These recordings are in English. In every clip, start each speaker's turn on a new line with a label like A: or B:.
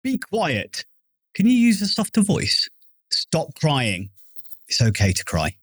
A: Be quiet. Can you use a softer voice? Stop crying. It's okay to cry.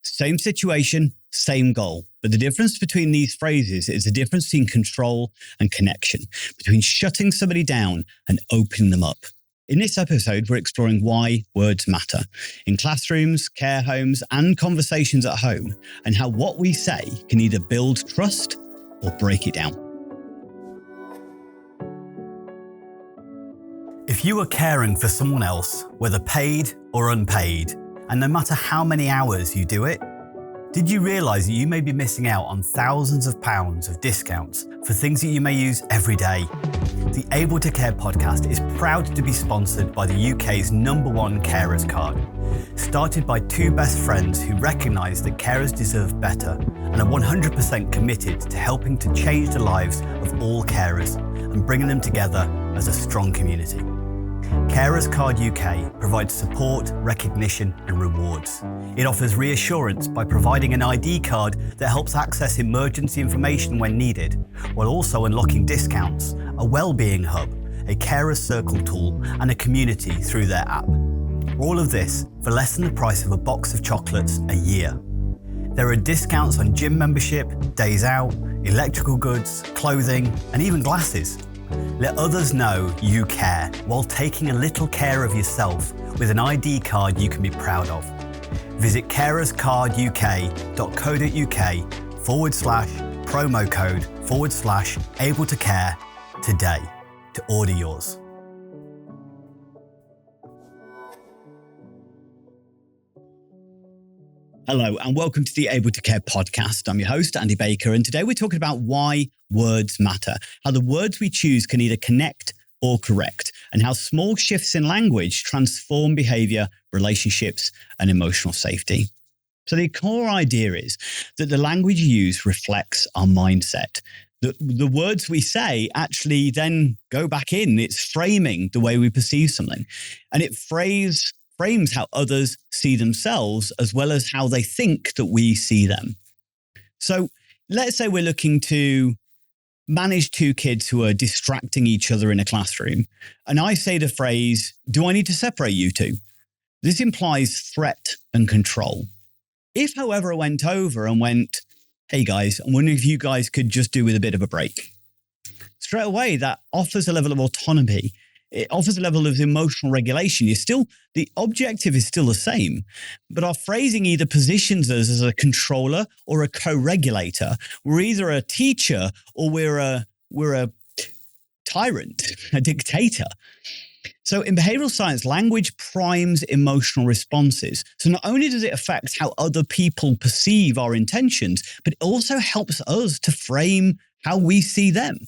A: Same situation, same goal. But the difference between these phrases is the difference between control and connection, between shutting somebody down and opening them up. In this episode, we're exploring why words matter in classrooms, care homes, and conversations at home, and how what we say can either build trust or break it down. If you are caring for someone else, whether paid or unpaid, and no matter how many hours you do it, did you realise that you may be missing out on thousands of pounds of discounts for things that you may use every day? The Able to Care podcast is proud to be sponsored by the UK's #1 carers card. Started by two best friends who recognise that carers deserve better and are 100% committed to helping to change the lives of all carers and bringing them together as a strong community. Carers Card UK provides support, recognition and rewards. It offers reassurance by providing an ID card that helps access emergency information when needed, while also unlocking discounts, a wellbeing hub, a carers circle tool and a community through their app. All of this for less than the price of a box of chocolates a year. There are discounts on gym membership, days out, electrical goods, clothing and even glasses. Let others know you care while taking a little care of yourself with an ID card you can be proud of. Visit carerscarduk.co.uk/promo code/able to care today to order yours. Hello and welcome to the Able to Care podcast. I'm your host, Andy Baker, and today we're talking about why words matter, how the words we choose can either connect or correct, and how small shifts in language transform behaviour, relationships, and emotional safety. So the core idea is that the language you use reflects our mindset. The words we say actually then go back in. It's framing the way we perceive something, and it frames how others see themselves as well as how they think that we see them. So let's say we're looking to manage two kids who are distracting each other in a classroom. And I say the phrase, "Do I need to separate you two?" This implies threat and control. If, however, I went over and went, "Hey guys, I'm wondering if you guys could just do with a bit of a break." Straight away, that offers a level of autonomy. It offers a level of emotional regulation. The objective is still the same, but our phrasing either positions us as a controller or a co-regulator. We're either a teacher or we're a tyrant, a dictator. So in behavioral science, language primes emotional responses. So not only does it affect how other people perceive our intentions, but it also helps us to frame how we see them.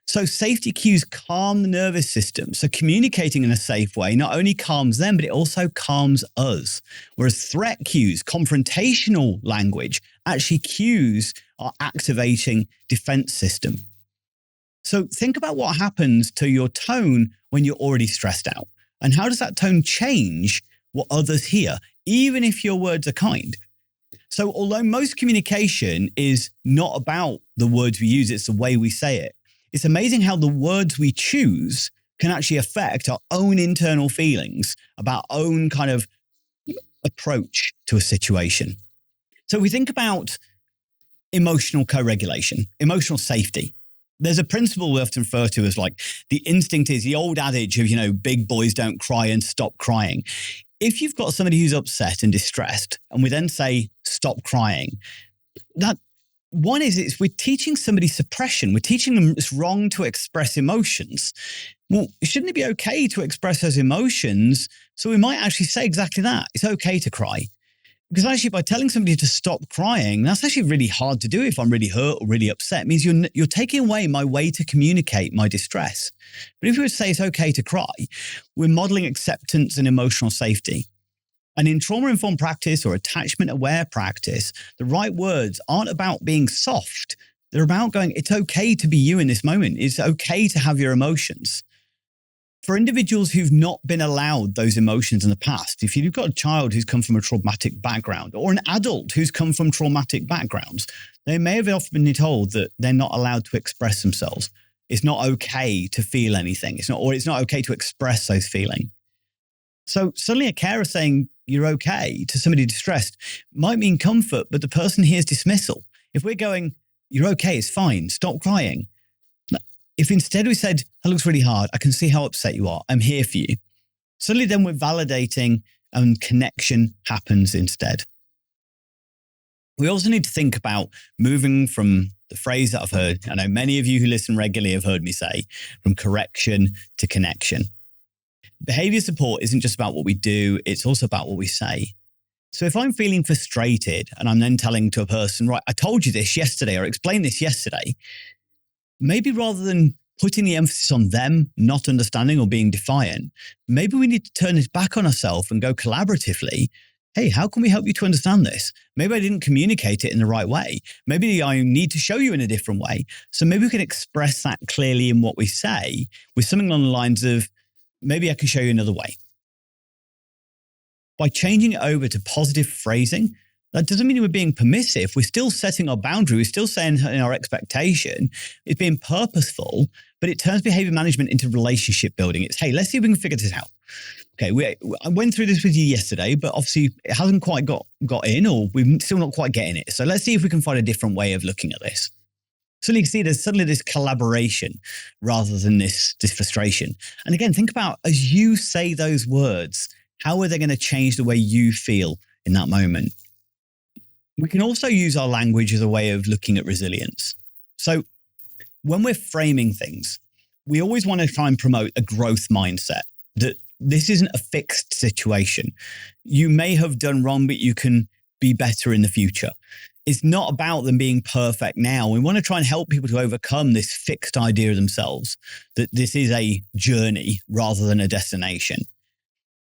A: So safety cues calm the nervous system. So communicating in a safe way not only calms them, but it also calms us. Whereas threat cues, confrontational language, actually cues our activating defense system. So think about what happens to your tone when you're already stressed out. And how does that tone change what others hear, even if your words are kind? So although most communication is not about the words we use, it's the way we say it. It's amazing how the words we choose can actually affect our own internal feelings about our own kind of approach to a situation. So we think about emotional co-regulation, emotional safety. There's a principle we often refer to as like the instinct is the old adage of, big boys don't cry and stop crying. If you've got somebody who's upset and distressed, and we then say, stop crying, that one is we're teaching somebody suppression. We're teaching them it's wrong to express emotions. Well, shouldn't it be okay to express those emotions? So we might actually say exactly that. It's okay to cry. Because actually by telling somebody to stop crying, that's actually really hard to do if I'm really hurt or really upset. It means you're taking away my way to communicate my distress. But if we would say it's okay to cry, we're modeling acceptance and emotional safety. And in trauma-informed practice or attachment-aware practice, the right words aren't about being soft. They're about going, it's okay to be you in this moment. It's okay to have your emotions. For individuals who've not been allowed those emotions in the past, if you've got a child who's come from a traumatic background or an adult who's come from traumatic backgrounds, they may have often been told that they're not allowed to express themselves. it's not okay to feel anything. It's not okay to express those feelings. So suddenly a carer saying you're okay to somebody distressed might mean comfort, but the person hears dismissal. If we're going, you're okay, it's fine, stop crying. If instead we said, that looks really hard, I can see how upset you are, I'm here for you. Suddenly then we're validating and connection happens instead. We also need to think about moving from the phrase that I've heard, I know many of you who listen regularly have heard me say, from correction to connection. Behavior support isn't just about what we do, it's also about what we say. So if I'm feeling frustrated and I'm then telling to a person, right, I told you this yesterday or explained this yesterday, maybe rather than putting the emphasis on them not understanding or being defiant, maybe we need to turn this back on ourselves and go collaboratively. Hey, how can we help you to understand this? Maybe I didn't communicate it in the right way. Maybe I need to show you in a different way. So maybe we can express that clearly in what we say with something along the lines of, maybe I can show you another way. By changing it over to positive phrasing, that doesn't mean we're being permissive. We're still setting our boundary. We're still saying our expectation. It's being purposeful, but it turns behavior management into relationship building. It's, hey, let's see if we can figure this out. Okay, I went through this with you yesterday, but obviously it hasn't quite got in, or we're still not quite getting it. So let's see if we can find a different way of looking at this. So you can see there's suddenly this collaboration rather than this frustration. And again, think about as you say those words, how are they going to change the way you feel in that moment? We can also use our language as a way of looking at resilience. So when we're framing things, we always want to try and promote a growth mindset, that this isn't a fixed situation. You may have done wrong, but you can be better in the future. It's not about them being perfect now. We want to try and help people to overcome this fixed idea of themselves, that this is a journey rather than a destination.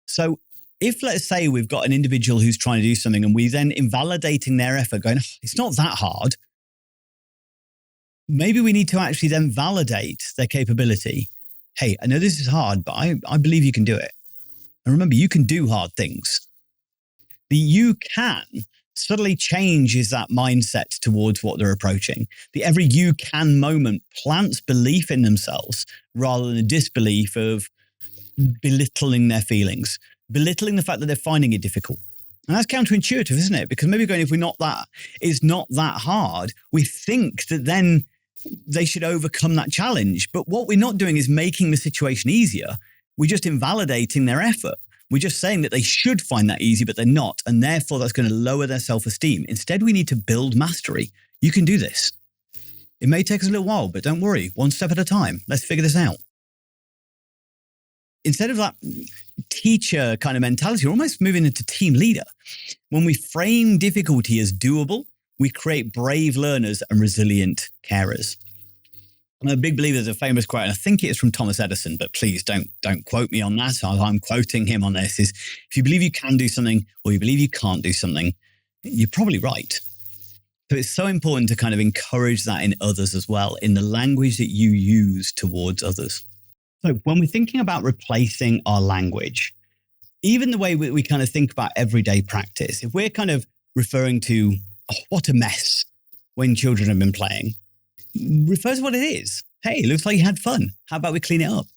A: So if, let's say, we've got an individual who's trying to do something and we then invalidating their effort, going, it's not that hard, maybe we need to actually then validate their capability. Hey, I know this is hard, but I believe you can do it. And remember, you can do hard things. The you can subtly changes that mindset towards what they're approaching. The every you can moment plants belief in themselves rather than a disbelief of belittling their feelings, belittling the fact that they're finding it difficult. And that's counterintuitive, isn't it? Because maybe going, if it's not that hard, we think that then they should overcome that challenge. But what we're not doing is making the situation easier. We're just invalidating their effort. We're just saying that they should find that easy, but they're not. And therefore, that's going to lower their self-esteem. Instead, we need to build mastery. You can do this. It may take us a little while, but don't worry. One step at a time. Let's figure this out. Instead of that teacher kind of mentality, we're almost moving into team leader. When we frame difficulty as doable, we create brave learners and resilient carers. I'm a big believer. There's a famous quote, and I think it's from Thomas Edison, but please don't quote me on that. I'm quoting him on this, is if you believe you can do something or you believe you can't do something, you're probably right. So it's so important to kind of encourage that in others as well, in the language that you use towards others. So when we're thinking about replacing our language, even the way we kind of think about everyday practice, if we're kind of referring to, oh, what a mess when children have been playing, refer to what it is. Hey, it looks like you had fun. How about we clean it up?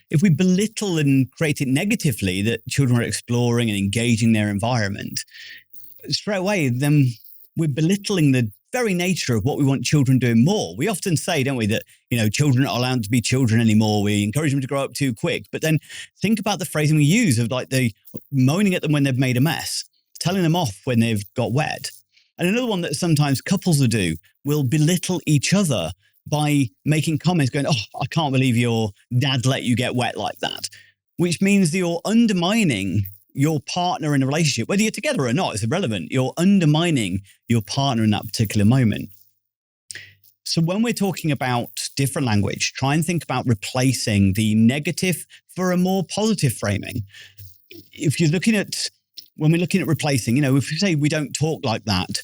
A: If we belittle and create it negatively, that children are exploring and engaging their environment, straight away, then we're belittling the very nature of what we want children doing more. We often say, don't we, that, children aren't allowed to be children anymore. We encourage them to grow up too quick. But then think about the phrasing we use of like the moaning at them when they've made a mess, telling them off when they've got wet. And another one that sometimes couples will do, will belittle each other by making comments going, oh, I can't believe your dad let you get wet like that, which means that you're undermining your partner in a relationship, whether you're together or not, it's irrelevant. You're undermining your partner in that particular moment. So when we're talking about different language, try and think about replacing the negative for a more positive framing. If you're looking at, when we're looking at replacing, if you say we don't talk like that,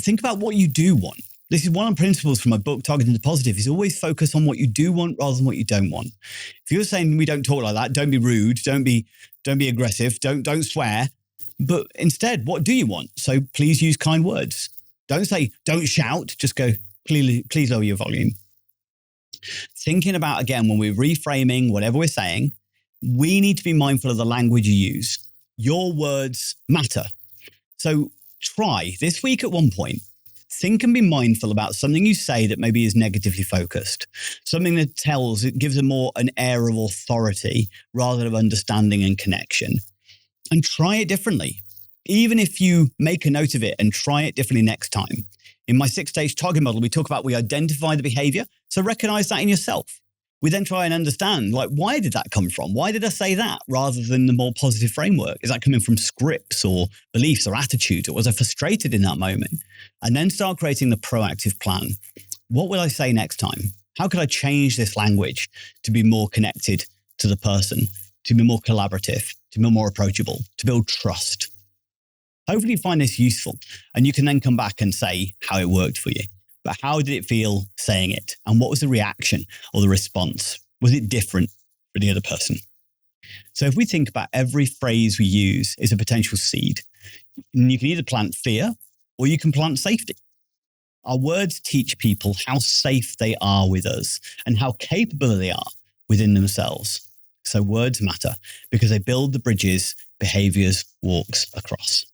A: think about what you do want. This is one of the principles from my book, Targeting the Positive, is always focus on what you do want rather than what you don't want. If you're saying we don't talk like that, don't be rude, don't be aggressive, don't swear, but instead, what do you want? So please use kind words. Don't say, don't shout, just go, please lower your volume. Thinking about, again, when we're reframing whatever we're saying, we need to be mindful of the language you use. Your words matter. So try this week at one point, think and be mindful about something you say that maybe is negatively focused, something that gives an air of authority rather than understanding and connection, and try it differently. Even if you make a note of it and try it differently next time. In my 6-stage target model, we identify the behavior. So recognize that in yourself. We then try and understand, why did that come from? Why did I say that rather than the more positive framework? Is that coming from scripts or beliefs or attitudes? Or was I frustrated in that moment? And then start creating the proactive plan. What will I say next time? How could I change this language to be more connected to the person, to be more collaborative, to be more approachable, to build trust? Hopefully you find this useful and you can then come back and say how it worked for you. But how did it feel saying it? And what was the reaction or the response? Was it different for the other person? So if we think about every phrase we use is a potential seed, and you can either plant fear or you can plant safety. Our words teach people how safe they are with us and how capable they are within themselves. So words matter because they build the bridges behaviors walks across.